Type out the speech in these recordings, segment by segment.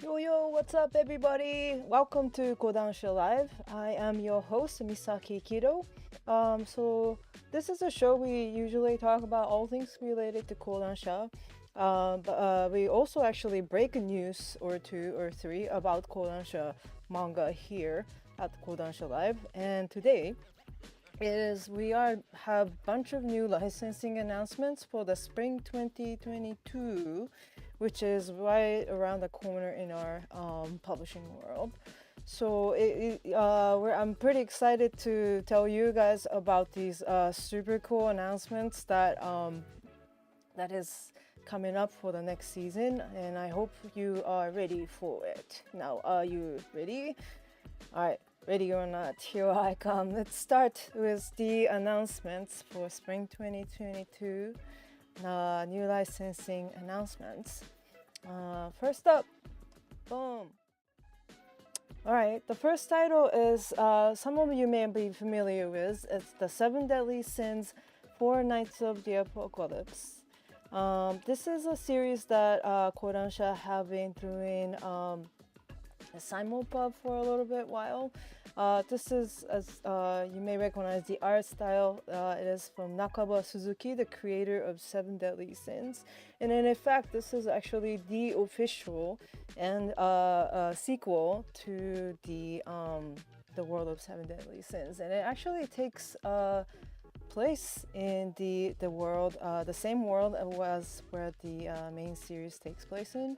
Yo yo, what's up everybody? Welcome to Kodansha Live. I am your host Misaki Kido. So this is a show we usually talk about all things related to Kodansha. But we also actually break a news or two or three about Kodansha manga here at Kodansha Live. And today we have bunch of new licensing announcements for the spring 2022, which is right around the corner in our publishing world. So I'm pretty excited to tell you guys about these super cool announcements that is coming up for the next season, and I hope you are ready for it. Now, are you ready? All right. Ready or not, here I come. Let's start with the announcements for spring 2022, new licensing announcements. First up, boom. All right, the first title is some of you may be familiar with. It's the Seven Deadly Sins, Four Nights of the Apocalypse. This is a series that Kodansha have been doing a simulpub for a little bit while. This is, as you may recognize, the art style. It is from Akira Suzuki, the creator of Seven Deadly Sins. And in fact, this is actually the official and sequel to the world of Seven Deadly Sins. And it actually takes place in the world, the same world as where the main series takes place in,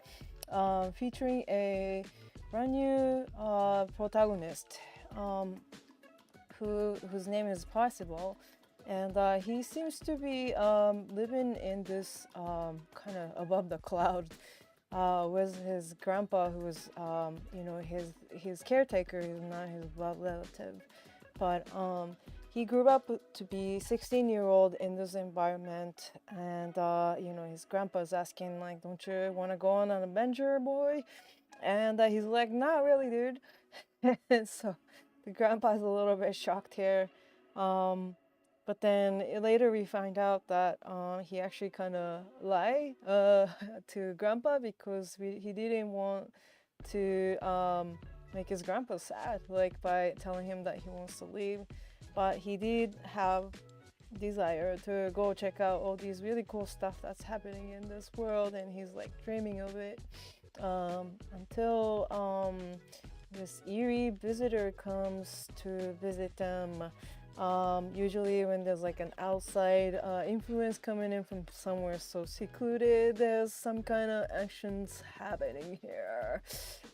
featuring a brand new protagonist whose name is Parsival, and he seems to be living in this kind of above the cloud with his grandpa, who is his caretaker. He's not his blood relative, but he grew up to be 16-year-old in this environment, and his grandpa is asking, like, don't you want to go on an adventure, boy? And he's like, not really, dude. And so the grandpa's a little bit shocked here. But then later we find out that he actually kind of lied to grandpa because he didn't want to make his grandpa sad, like by telling him that he wants to leave. But he did have desire to go check out all these really cool stuff that's happening in this world, and he's like dreaming of it. Until this eerie visitor comes to visit them. Usually when there's like an outside influence coming in from somewhere so secluded, there's some kind of actions happening here.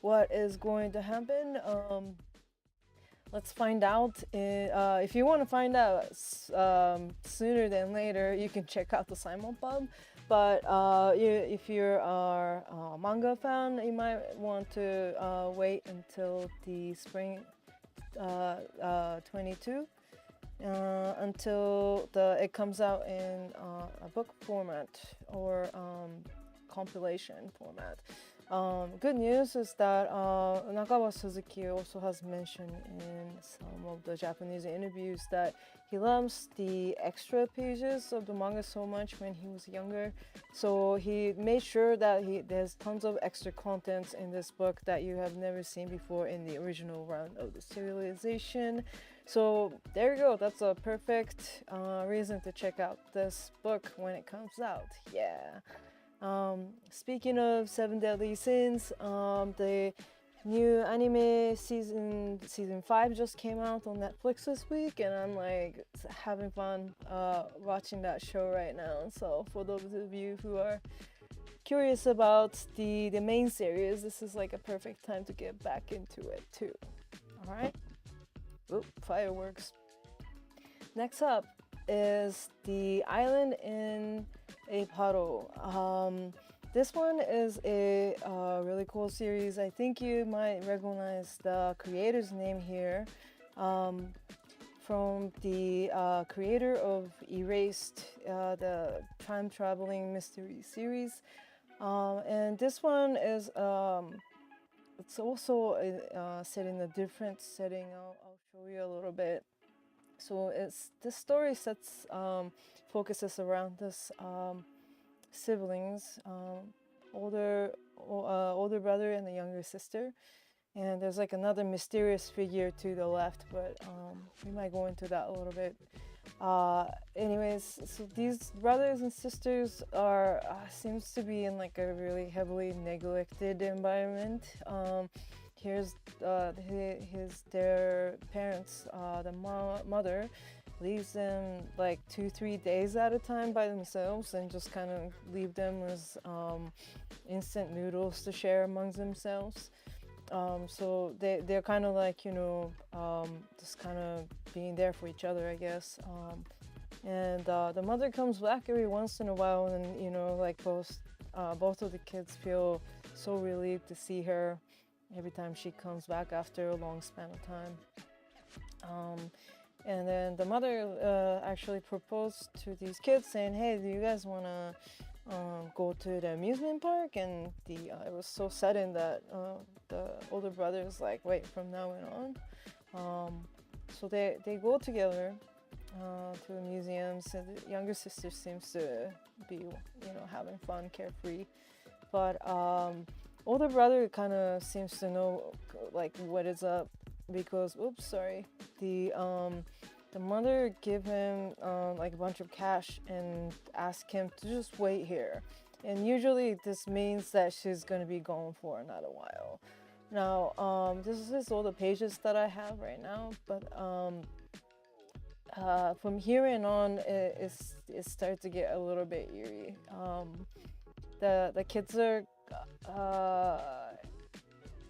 What is going to happen? Let's find out. If you want to find out sooner than later, you can check out the simulpub. But if you're a manga fan, you might want to wait until the spring 22 until it comes out in a book format or compilation format. Good news is that Akira Suzuki also has mentioned in some of the Japanese interviews that he loves the extra pages of the manga so much when he was younger. So he made sure that there's tons of extra contents in this book that you have never seen before in the original run of the serialization. So there you go. That's a perfect reason to check out this book when it comes out. Yeah. Speaking of Seven Deadly Sins, the new anime season 5 just came out on Netflix this week, and I'm like having fun watching that show right now. So for those of you who are curious about the main series, this is like a perfect time to get back into it too. All right. Oop, fireworks. Next up is The Island in a Puddle. This one is a really cool series. I think you might recognize the creator's name here, from the creator of Erased, the time traveling mystery series. And this one is it's also set in a different setting. I'll show you a little bit. So this story focuses around this siblings, older older brother and a younger sister, and there's like another mysterious figure to the left, but we might go into that a little bit. Anyways, so these brothers and sisters are seems to be in like a really heavily neglected environment. Here's their parents. The mother leaves them like 2-3 days at a time by themselves and just kind of leave them as instant noodles to share amongst themselves. So they're kind of like, just kind of being there for each other, I guess. And the mother comes back every once in a while, and like both of the kids feel so relieved to see her every time she comes back after a long span of time. And then the mother actually proposed to these kids, saying, "Hey, do you guys want to go to the amusement park?" And it was so sudden that the older brother is like, "Wait, from now on." So they go together to the museums, and the younger sister seems to be having fun, carefree, but older brother kind of seems to know like what is up, because the mother give him like a bunch of cash and ask him to just wait here. And usually this means that she's going to be gone for another while. Now, this is all the pages that I have right now, but from here and on, it starts to get a little bit eerie. The kids are...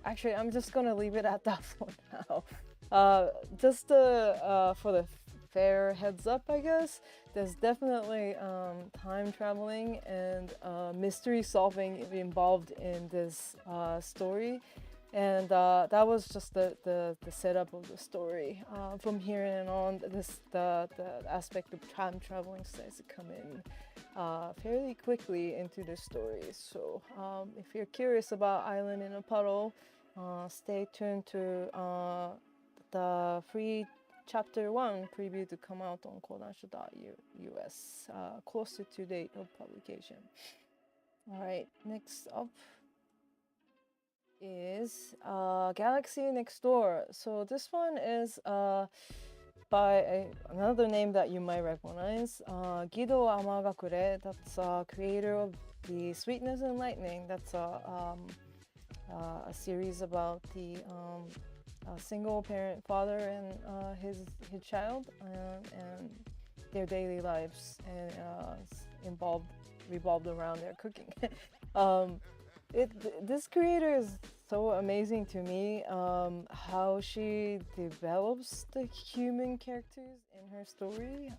actually, I'm just going to leave it at that for now. Just for the fair heads up, I guess, there's definitely time traveling and mystery solving involved in this story, and that was just the setup of the story. From here and on, the aspect of time traveling starts to come in fairly quickly into the story. So if you're curious about Island in a Puddle, stay tuned to the free chapter 1 preview to come out on Kodansha.us closer to date of publication. Alright, next up is Galaxy Next Door. So this one is by another name that you might recognize, Gido Amagakure. That's creator of the Sweetness and Lightning. That's a series about the single parent father and his child and their daily lives, and revolved around their cooking. This creator is so amazing to me, how she develops the human characters in her story,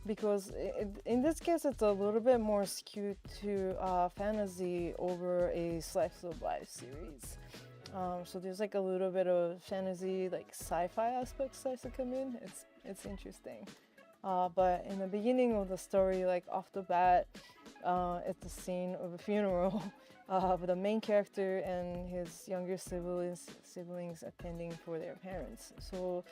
because in this case it's a little bit more skewed to fantasy over a slice of life series. So there's like a little bit of fantasy, like sci-fi aspects starts to come in. It's interesting. But in the beginning of the story, like off the bat, it's a scene of a funeral with the main character and his younger siblings attending for their parents. So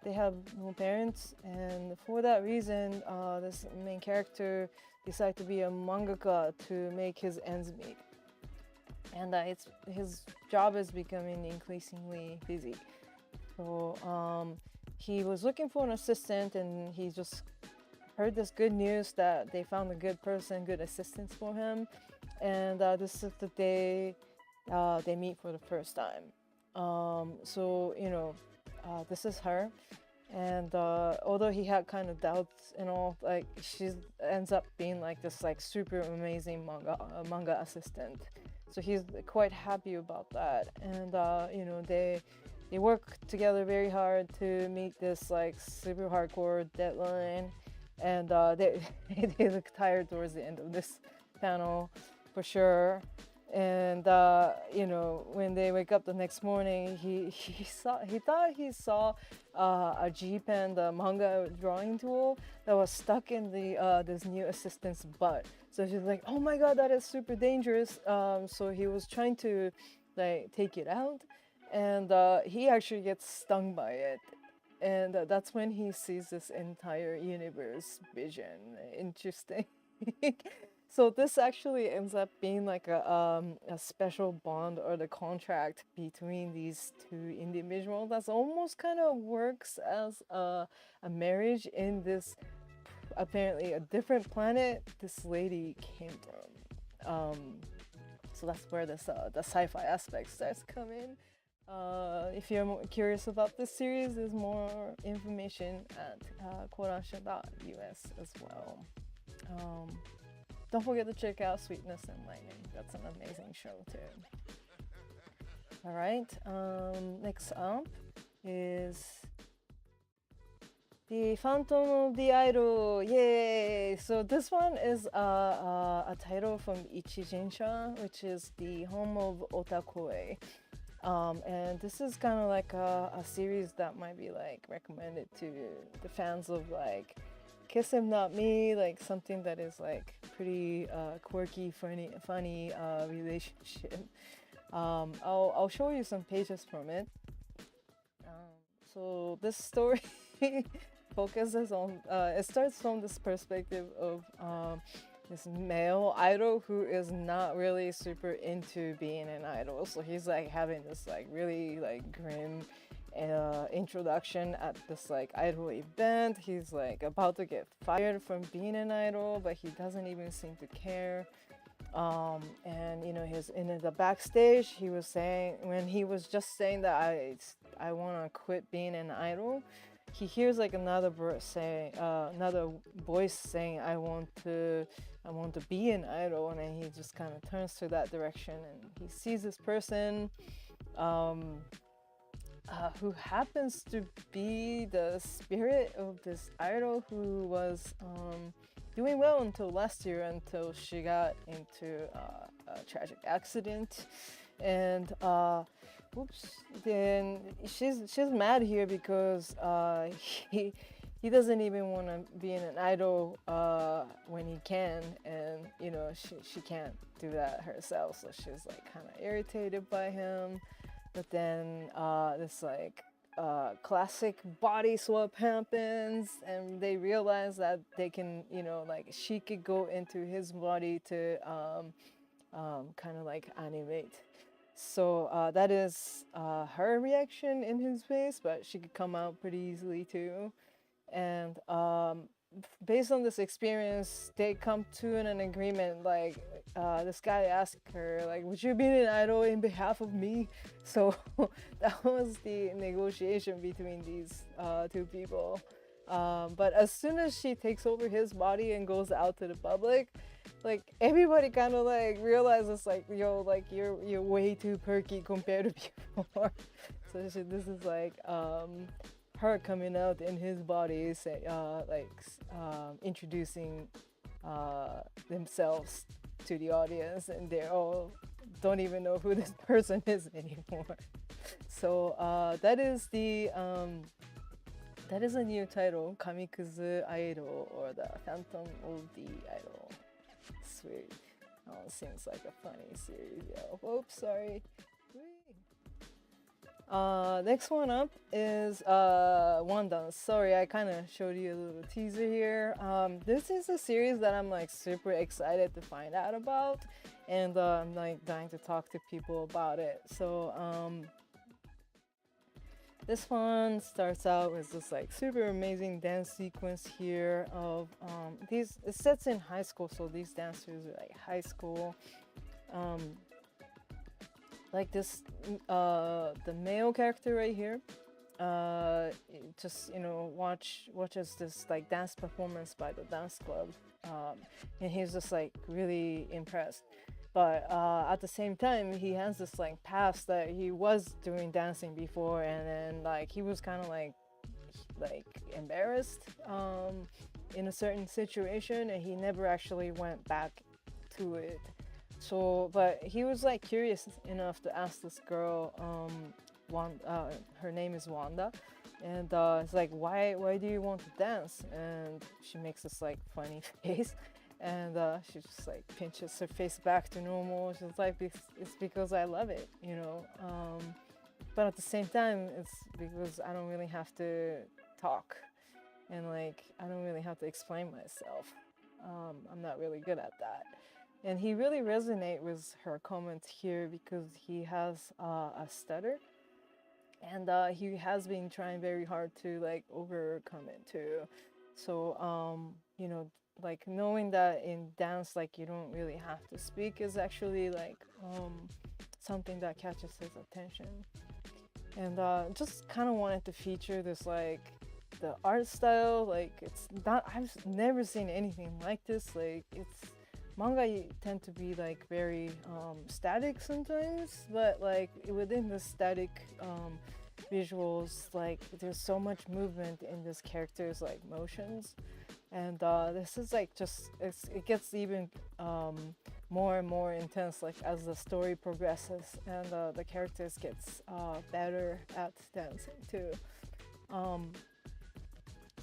they have no parents, and for that reason, this main character decided to be a mangaka to make his ends meet. And his job is becoming increasingly busy. So he was looking for an assistant, and he just heard this good news that they found a good person, good assistants for him. And this is the day they meet for the first time. So this is her. And although he had kind of doubts and all, like she ends up being like this like super amazing manga assistant. So he's quite happy about that, and they work together very hard to meet this like super hardcore deadline, and they look tired towards the end of this panel, for sure. And when they wake up the next morning, he thought he saw a G-pen, the manga drawing tool, that was stuck in the this new assistant's butt. So she's like, "Oh my god, that is super dangerous." So he was trying to like take it out, and he actually gets stung by it. And that's when he sees this entire universe vision. Interesting. So this actually ends up being like a special bond or the contract between these two individuals that's almost kind of works as a marriage in this apparently a different planet this lady came from. So that's where this the sci-fi aspect starts to come in. If you're curious about this series, there's more information at kodansha.us as well. Don't forget to check out Sweetness and Lightning. That's an amazing show too. All right. Next up is the Phantom of the Idol. Yay! So this one is a title from Ichijinsha, which is the home of otakoi. And this is kind of like a series that might be like recommended to the fans of like Kiss Him Not Me, like something that is like pretty quirky, funny relationship. I'll show you some pages from it. So this story focuses on it starts from this perspective of this male idol who is not really super into being an idol. So he's like having this like really like grim introduction at this like idol event. He's like about to get fired from being an idol, but he doesn't even seem to care. And you know, he's in the backstage. He was saying when he was just saying that I want to quit being an idol. He hears like another voice saying I want to be an idol, and then he just kind of turns to that direction and he sees this person who happens to be the spirit of this idol who was doing well until last year, until she got into a tragic accident, and then she's mad here because he doesn't even want to be in an idol when he can, and you know she can't do that herself, so she's like kind of irritated by him. But then this like classic body swap happens, and they realize that they can, you know, like she could go into his body to kind of like animate. So that is her reaction in his face, but she could come out pretty easily too. And based on this experience, they come to an agreement. Like this guy asked her, like, "Would you be an idol in behalf of me?" So that was the negotiation between these two people. But as soon as she takes over his body and goes out to the public, like everybody kind of like realizes, like, yo, like you're way too perky compared to before. So this is like her coming out in his body, say, introducing themselves to the audience, and they all don't even know who this person is anymore. So that is a new title, Kamikuzu Idol, or the Phantom of the Idol. Sweet. Oh, seems like a funny series, yo. Oops, sorry. Next one up is Wanda. Sorry, I kind of showed you a little teaser here. This is a series that I'm like super excited to find out about, and I'm like dying to talk to people about it. So this one starts out with this like super amazing dance sequence here of these. It sets in high school, so these dancers are like high school. Like this, the male character right here, just, you know, watches this like dance performance by the dance club, and he's just like really impressed. But at the same time, he has this like past that he was doing dancing before, and then like he was kind of like embarrassed in a certain situation, and he never actually went back to it. So, but he was like curious enough to ask this girl, her name is Wanda, and it's like, why do you want to dance? And she makes this like funny face, and she just like pinches her face back to normal. She's like, it's because I love it, you know. But at the same time, it's because I don't really have to talk, and like I don't really have to explain myself. I'm not really good at that. And he really resonate with her comments here because he has a stutter, and he has been trying very hard to like overcome it too. So you know, like knowing that in dance, like you don't really have to speak is actually like something that catches his attention. And just kind of wanted to feature this like the art style. Like it's not, I've never seen anything like this. Like it's manga tend to be like very static sometimes, but like within the static visuals, like there's so much movement in this character's like motions. And this is like just it gets even more and more intense like as the story progresses, and the characters gets better at dancing too.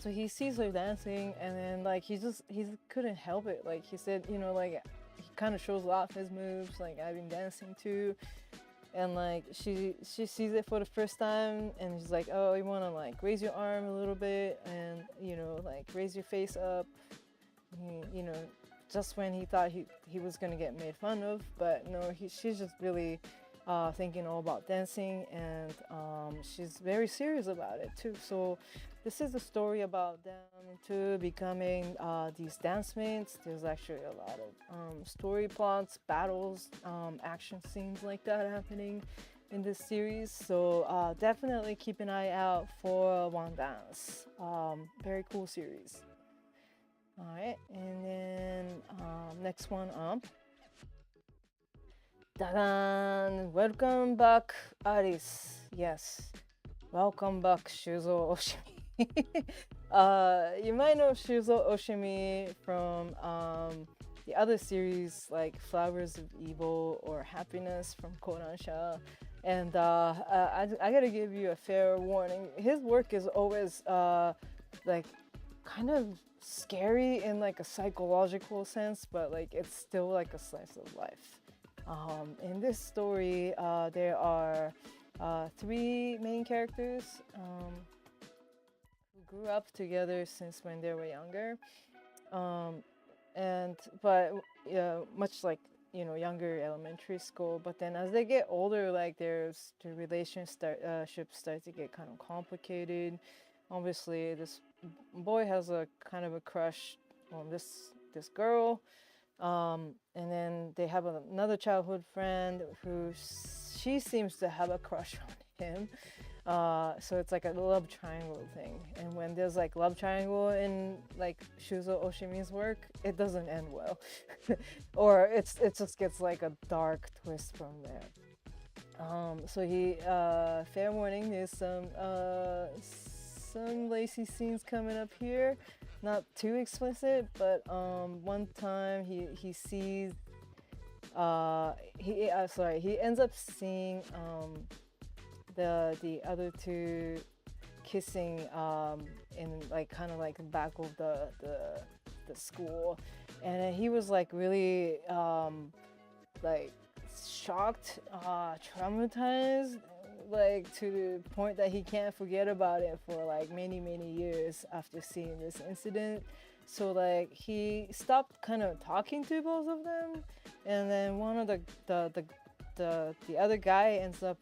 So he sees her dancing, and then like he couldn't help it. Like he said, you know, like he kind of shows off his moves. Like I've been dancing too, and like she sees it for the first time, and she's like, oh, you want to like raise your arm a little bit, and you know, like raise your face up. You know, just when he thought he was gonna get made fun of, but no, she's just really thinking all about dancing, and she's very serious about it too. So this is a story about them too becoming these dance mates. There's actually a lot of story plots, battles, action scenes like that happening in this series. So definitely keep an eye out for Wanda. Very cool series. All right, and then next one up. Ta-da! Welcome back, Alice. Yes, welcome back, Shuzo Oshimi. You might know Shuzo Oshimi from the other series like Flowers of Evil or Happiness from Kodansha. And I gotta give you a fair warning. His work is always like kind of scary in like a psychological sense, but like it's still like a slice of life. In this story, there are three main characters who grew up together since when they were younger, and but much like younger elementary school. But then as they get older, like the relationship starts to get kind of complicated. Obviously, this boy has a kind of a crush on this girl. And then they have another childhood friend who she seems to have a crush on him. So it's like a love triangle thing. And when there's like love triangle in like Shuzo Oshimi's work, it doesn't end well. Or it just gets like a dark twist from there. So he fair warning, there's some lacy scenes coming up here. Not too explicit, but one time he sees he ends up seeing the other two kissing in like kind of like the back of the school, and he was like really like shocked, traumatized, like to the point that he can't forget about it for like many years after seeing this incident. So like he stopped kind of talking to both of them, and then one of the other guy ends up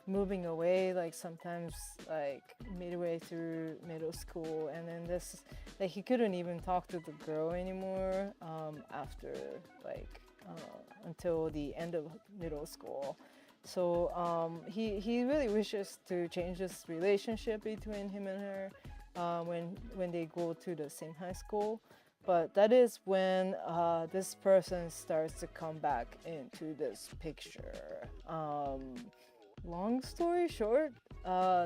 moving away, like sometimes like midway through middle school, and then this like he couldn't even talk to the girl anymore after like until the end of middle school. So he really wishes to change this relationship between him and her when they go to the same high school. But that is when this person starts to come back into this picture. Long story short,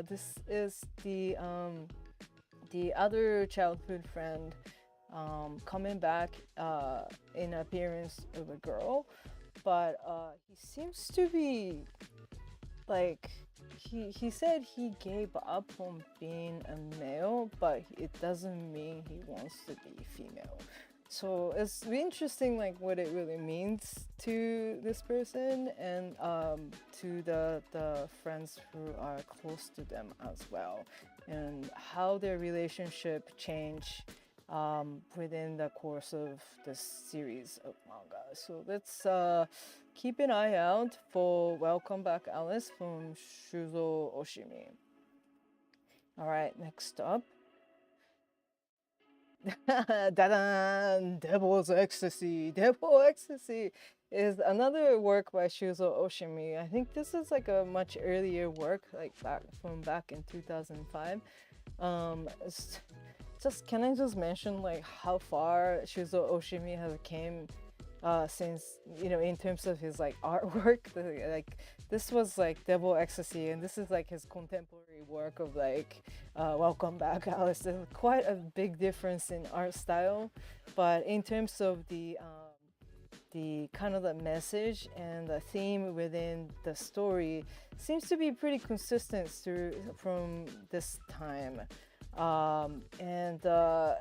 this is the other childhood friend coming back in appearance of a girl. But he seems to be like he said he gave up on being a male, but it doesn't mean he wants to be female. So it's really interesting like what it really means to this person, and to the friends who are close to them as well, and how their relationship changed within the course of this series of manga. So let's keep an eye out for Welcome Back Alice from Shuzo Oshimi. Alright, next up. Da-da! Devil's Ecstasy! Devil Ecstasy is another work by Shuzo Oshimi. I think this is like a much earlier work, like back in 2005. Can I just mention like how far Shuzo Oshimi has came since, you know, in terms of his like artwork. Like this was like Devil Ecstasy, and this is like his contemporary work of like Welcome Back Alice. There's quite a big difference in art style, but in terms of the kind of the message and the theme within the story seems to be pretty consistent from this time. And I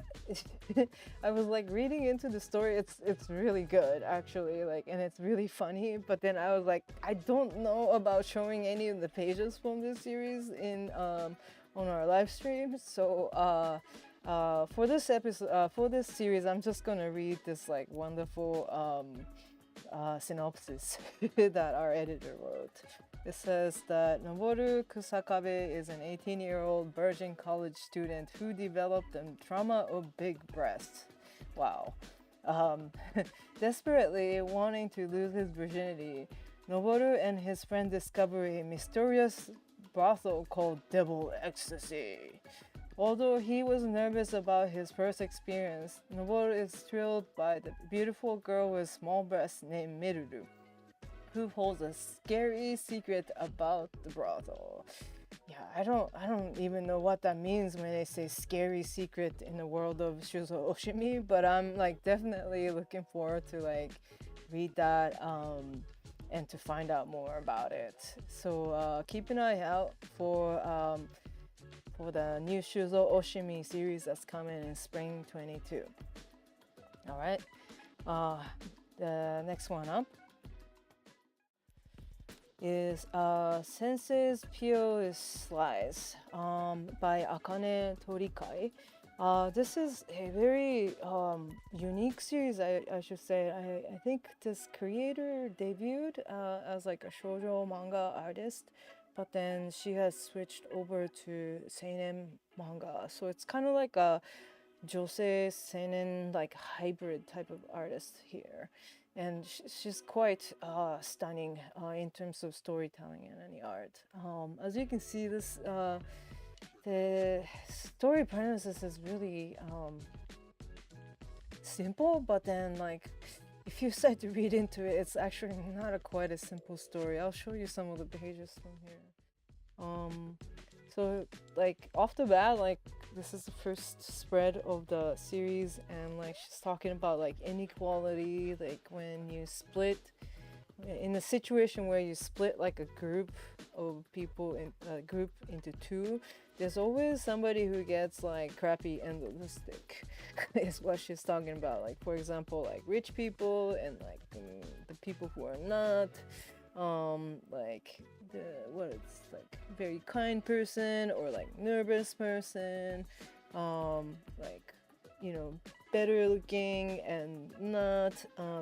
was like reading into the story. It's really good actually, like, and it's really funny. But then I was like, I don't know about showing any of the pages from this series in on our live stream. So for this episode, for this series, I'm just gonna read this like wonderful synopsis that our editor wrote. It says that Noboru Kusakabe is an 18-year-old virgin college student who developed a trauma of big breasts. Wow. Desperately wanting to lose his virginity, Noboru and his friend discover a mysterious brothel called Deadpool Ecstasy. Although he was nervous about his first experience, Noboru is thrilled by the beautiful girl with small breasts named Miruru, who holds a scary secret about the brothel. Yeah, I don't even know what that means when they say scary secret in the world of Shuzo Oshimi, but I'm like definitely looking forward to like read that and to find out more about it. So keep an eye out for the new Shuzo Oshimi series that's coming in spring 22. All right, the next one up is Sense's Pio is Slice by Akane Torikai. This is a very unique series, I should say. I think this creator debuted as like a shoujo manga artist, but then she has switched over to seinen manga. So it's kind of like a josei seinen like hybrid type of artist here. And she's quite stunning in terms of storytelling and any art. As you can see, this the story premises is really simple, but then like if you start to read into it, it's actually not quite a simple story. I'll show you some of the pages from here. So like off the bat, like this is the first spread of the series, and like she's talking about like inequality, like when you split in a situation where you split like a group of people in a group into two, there's always somebody who gets like crappy end of the stick is what she's talking about. Like for example, like rich people and like the people who are not, like it's like very kind person or like nervous person, like, you know, better looking and not,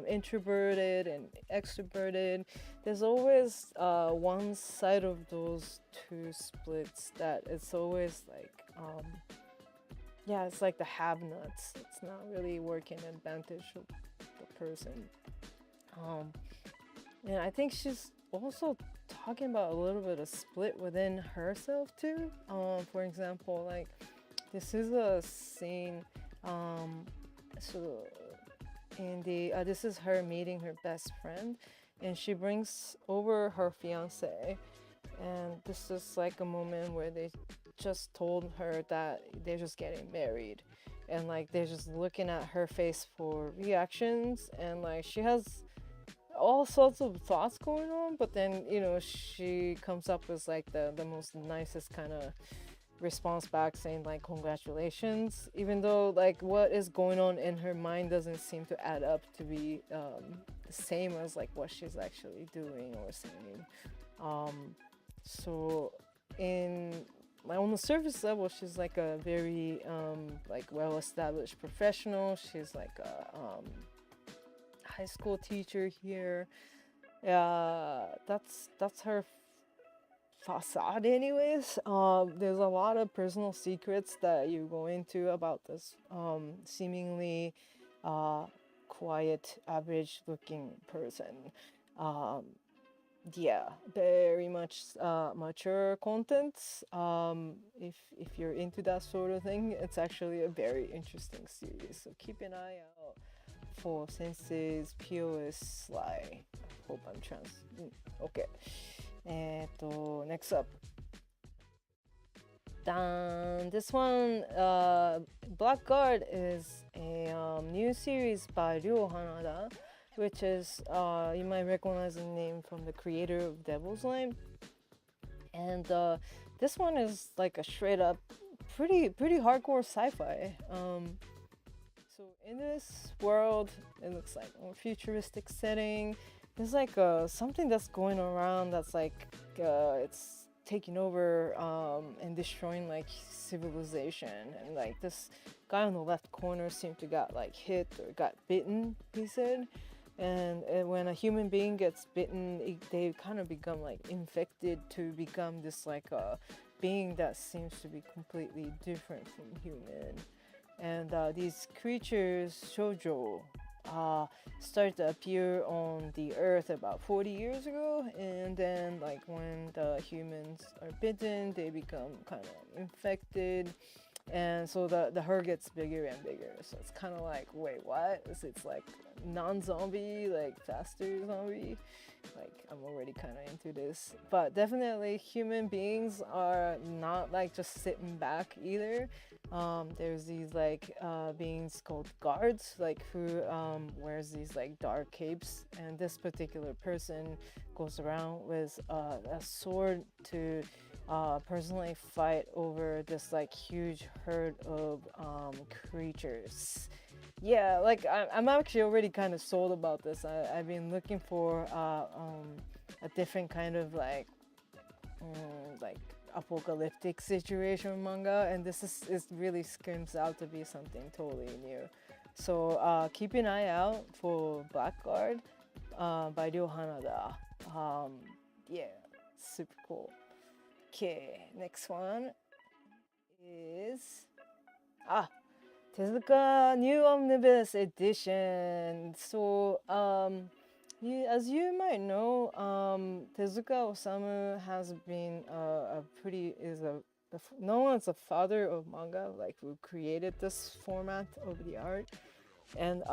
introverted and extroverted. There's always one side of those two splits that it's always like yeah, it's like the have-nots. It's not really working advantage of the person. And I think she's also talking about a little bit of split within herself too. For example, like this is a scene, so in the this is her meeting her best friend, and she brings over her fiance, and this is like a moment where they just told her that they're just getting married, and like they're just looking at her face for reactions, and like she has all sorts of thoughts going on, but then, you know, she comes up with like the most nicest kind of response back saying like congratulations, even though like what is going on in her mind doesn't seem to add up to be the same as like what she's actually doing or saying. So in on the the surface level, she's like a very like well-established professional. She's like a high school teacher here. That's her facade anyways. There's a lot of personal secrets that you go into about this seemingly quiet, average looking person. Yeah, very much mature content. If you're into that sort of thing, it's actually a very interesting series, so keep an eye out for Sensei's POS Sly. Hope I'm okay. Next up. This one, Blackguard, is a new series by Ryo Hanada, which is, you might recognize the name from the creator of Devil's Line. And this one is like a straight up, pretty hardcore sci-fi. So in this world, it looks like a futuristic setting. There's like something that's going around that's like it's taking over and destroying like civilization, and like this guy on the left corner seemed to got like hit or got bitten, he said. And when a human being gets bitten, they kind of become like infected to become this like being that seems to be completely different from human. And these creatures, shoujo, started to appear on the earth about 40 years ago, and then like when the humans are bitten, they become kind of infected, and so the herd gets bigger and bigger. So it's kind of like, wait, what? It's like non-zombie, like faster zombie. Like, I'm already kind of into this, but definitely human beings are not like just sitting back either. There's these like beings called guards, like who wears these like dark capes, and this particular person goes around with a sword to personally fight over this like huge herd of creatures. Yeah, like I'm actually already kind of sold about this. I've been looking for a different kind of like apocalyptic situation manga, and this is really screams out to be something totally new. So keep an eye out for Blackguard by Ryo Hanada. Yeah, super cool. Okay, next one is Tezuka New Omnibus Edition. So, as you might know, Tezuka Osamu has been known as the father of manga, like who created this format of the art. And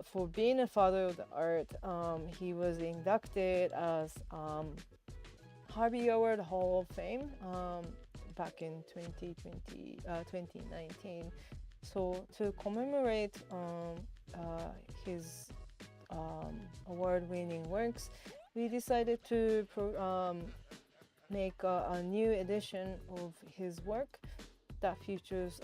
for being a father of the art, he was inducted as Harvey Award Hall of Fame back in 2019. So to commemorate his award-winning works, we decided to make a new edition of his work that features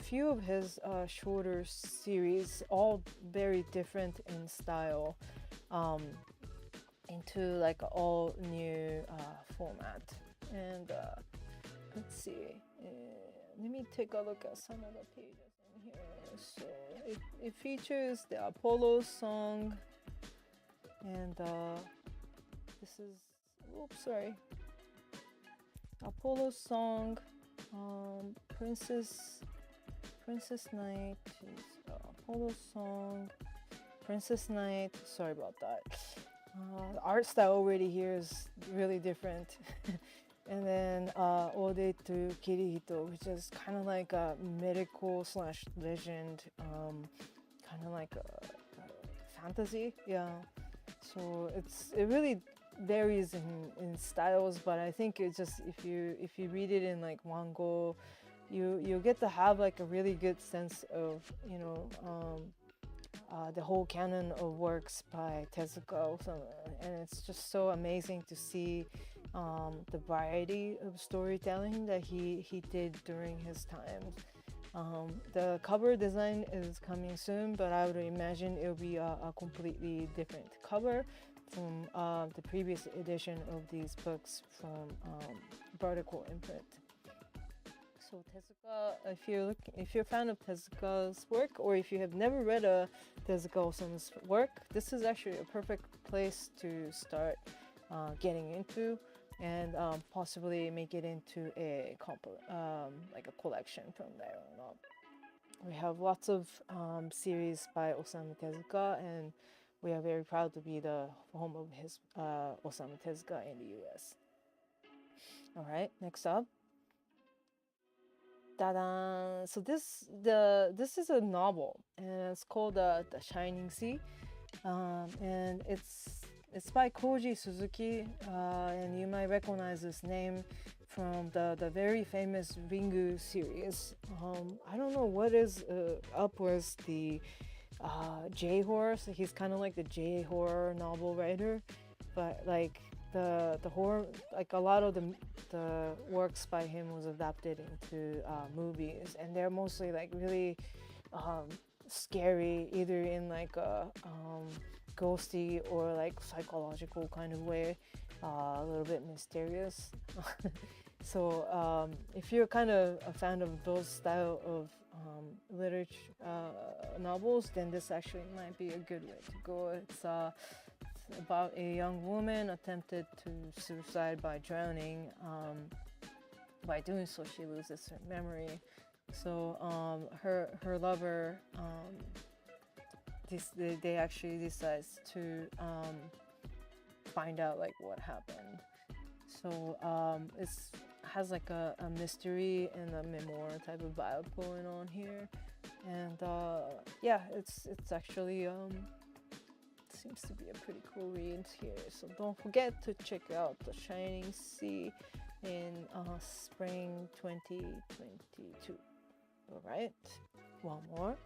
few of his shorter series, all very different in style, into like an all new format. And let's see, let me take a look at some of the pages in here. So it features the Apollo song, and this is, oops, sorry, Apollo song, Princess Knight, Apollo song, Princess Knight, sorry about that. The art style already here is really different. And then Ode to Kirihito, which is kind of like a medical slash legend, kind of like a fantasy, yeah. So it really varies in styles, but I think it just, if you read it in like one go, you get to have like a really good sense of, you know, the whole canon of works by Tezuka, and it's just so amazing to see the variety of storytelling that he did during his time. The cover design is coming soon, but I would imagine it'll be a completely different cover from the previous edition of these books from Vertical Imprint. So Tezuka, if you're a fan of Tezuka's work, or if you have never read a Tezuka Osamu's work, this is actually a perfect place to start getting into, and possibly make it into a like a collection from there on up. We have lots of series by Osamu Tezuka, and we are very proud to be the home of his Osamu Tezuka in the US. All right, next up. Ta-da! So this is a novel, and it's called The Shining Sea, and it's by Koji Suzuki, and you might recognize this name from the very famous Ringu series. I don't know what is up with the J horror. So he's kind of like the J horror novel writer, but like the horror, like a lot of the works by him was adapted into movies, and they're mostly like really scary, either in like a ghosty or like psychological kind of way, a little bit mysterious. So if you're kind of a fan of those style of literature novels, then this actually might be a good way to go. It's about a young woman attempted to suicide by drowning. By doing so, she loses her memory. So her lover, they actually decides to find out like what happened. So it has like a mystery and a memoir type of vibe going on here, and yeah, it's actually seems to be a pretty cool read here. So don't forget to check out The Shining Sea in spring 2022. All right, one more.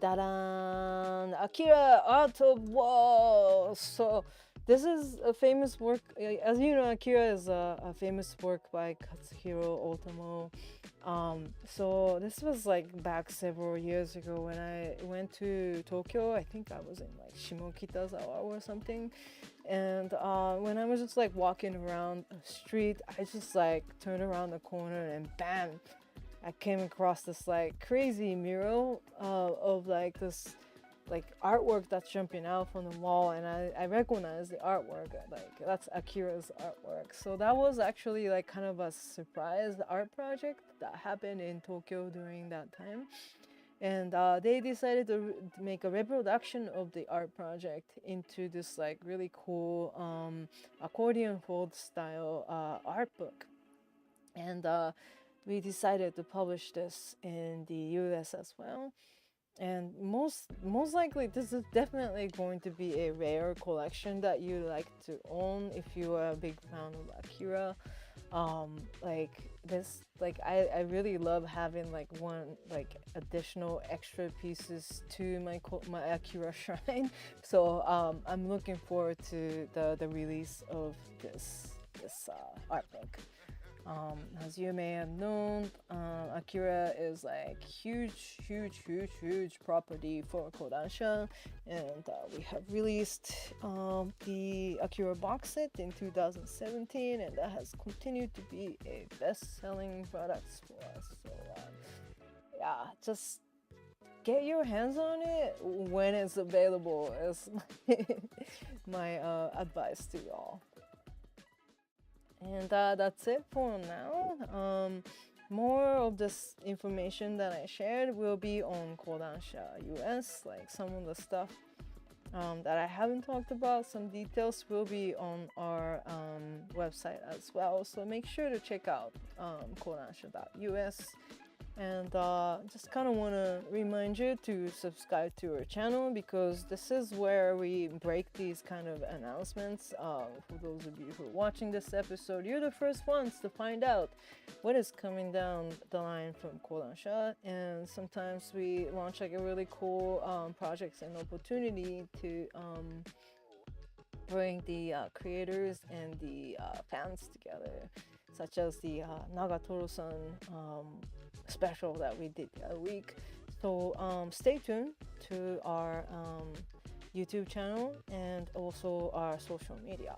Ta-da! Akira Art Book. So this is a famous work. As you know, Akira is a famous work by Katsuhiro Otomo. So this was like back several years ago when I went to Tokyo. I think I was in like Shimokitazawa or something. And when I was just like walking around the street, I just like turned around the corner and bam! I came across this like crazy mural of like this like artwork that's jumping out from the wall, and I recognized the artwork, like that's Akira's artwork. So that was actually like kind of a surprise art project that happened in Tokyo during that time, and they decided to make a reproduction of the art project into this like really cool accordion fold style art book, and we decided to publish this in the US as well. And most likely this is definitely going to be a rare collection that you like to own if you are a big fan of Akira. Like this, like I really love having like one like additional extra pieces to my Akira shrine. So I'm looking forward to the release of this art book. As you may have known, Akira is like huge property for Kodansha, and we have released the Akira box set in 2017, and that has continued to be a best-selling product for us. So yeah, just get your hands on it when it's available is my advice to y'all. And that's it for now. More of this information that I shared will be on Kodansha US, like some of the stuff that I haven't talked about. Some details will be on our website as well, so make sure to check out kodansha.us. And just kind of want to remind you to subscribe to our channel, because this is where we break these kind of announcements. For those of you who are watching this episode, you're the first ones to find out what is coming down the line from Kodansha. And sometimes we launch like a really cool projects and opportunity to bring the creators and the fans together, such as the Nagatoro-san special that we did the other week. So stay tuned to our YouTube channel and also our social media.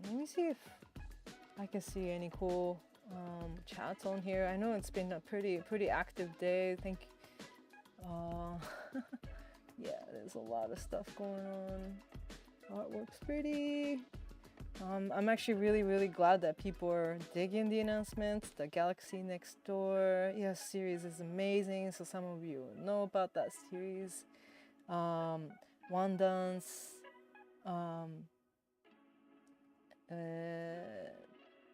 Let me see if I can see any cool chats on here. I know it's been a pretty active day. Uh, yeah, there's a lot of stuff going on. Artwork's pretty. I'm actually really glad that people are digging the announcements. The Galaxy Next Door, yes, series is amazing. So some of you know about that series. Wanda's,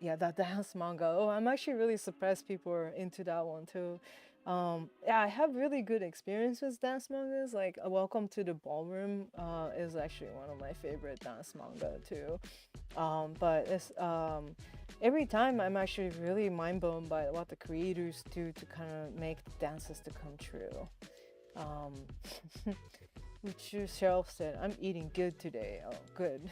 yeah, that dance manga. Oh, I'm actually really surprised people are into that one too. Yeah, I have really good experience with dance mangas. Like Welcome to the Ballroom is actually one of my favorite dance manga too. But it's every time I'm actually really mind blown by what the creators do to kind of make the dances to come true. Which Shelf said, I'm eating good today. Oh, good.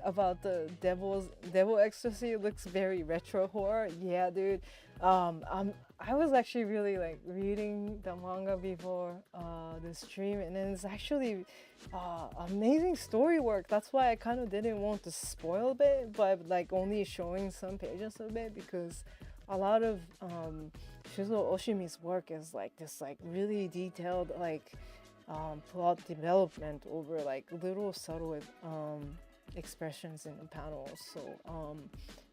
About the Devil Ecstasy, it looks very retro horror. Yeah, dude. I was actually really like reading the manga before the stream, and then it's actually amazing story work. That's why I kind of didn't want to spoil it, but like only showing some pages of it, because a lot of Shuzo Oshimi's work is like this like really detailed like plot development over like little subtle expressions in the panels. So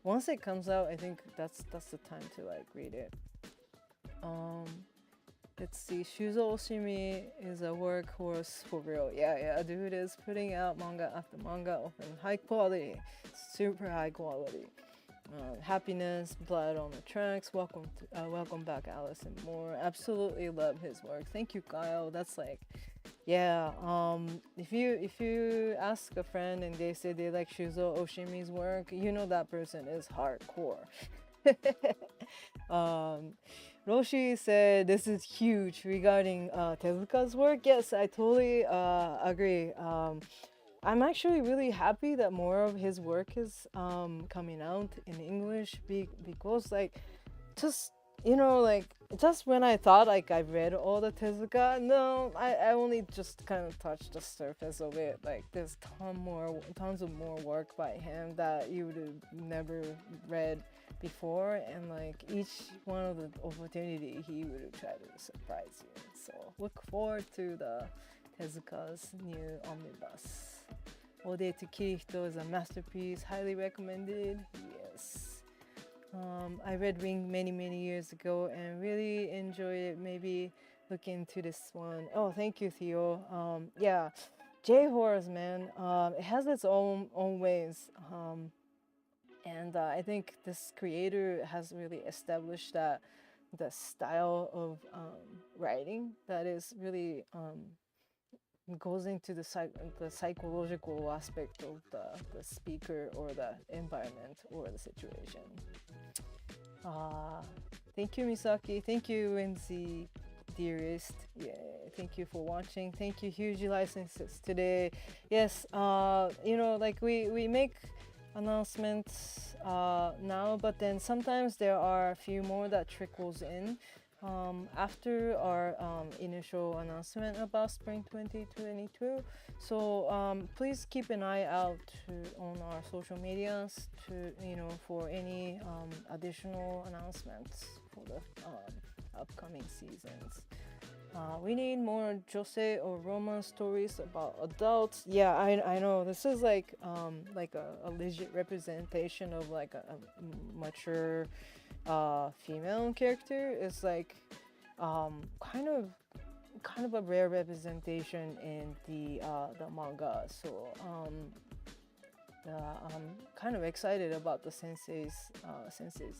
once it comes out, I think that's the time to like read it. Let's see, Shuzo Oshimi is a workhorse for real. Yeah, dude is putting out manga after manga of high quality, super high quality. Happiness, Blood on the Tracks, welcome back, Allison Moore. Absolutely love his work. Thank you, Kyle. That's like, yeah. If you ask a friend and they say they like Shuzo Oshimi's work, you know that person is hardcore. Roshi said this is huge regarding Tezuka's work. Yes, I totally agree. I'm actually really happy that more of his work is coming out in English because like just like just when I thought like I read all the Tezuka, no, I only just kind of touched the surface of it. Like there's tons of more work by him that you would have never read before, and like each one of the opportunity he would have tried to surprise you. So look forward to the Tezuka's new omnibus. Ode to Kirihito is a masterpiece, highly recommended. Yes. I read Ring many years ago and really enjoyed it. Maybe look into this one. Oh, thank you, Theo. Yeah, J-horrors, man. It has its own ways. And I think this creator has really established that the style of writing that is really goes into the psychological aspect of the speaker or the environment or the situation. Thank you, Misaki. Thank you, NC dearest. Yeah, thank you for watching. Thank you, huge licenses today. Yes, like we make announcements now, but then sometimes there are a few more that trickles in after our initial announcement about spring 2022. So please keep an eye out on our social medias for any additional announcements for the upcoming seasons. We need more josei or romance stories about adults. Yeah, I know this is like a legit representation of like a mature female character. Is like kind of a rare representation in the manga. So I'm kind of excited about the sensei's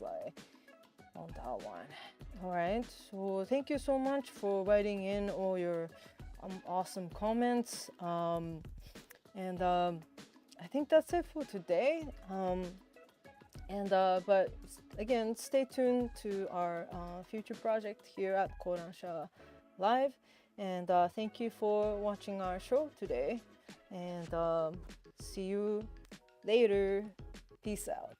like on that one. All right, so thank you so much for writing in all your awesome comments, and I think that's it for today. But again, stay tuned to our future project here at Kodansha Live, and thank you for watching our show today, and see you later. Peace out.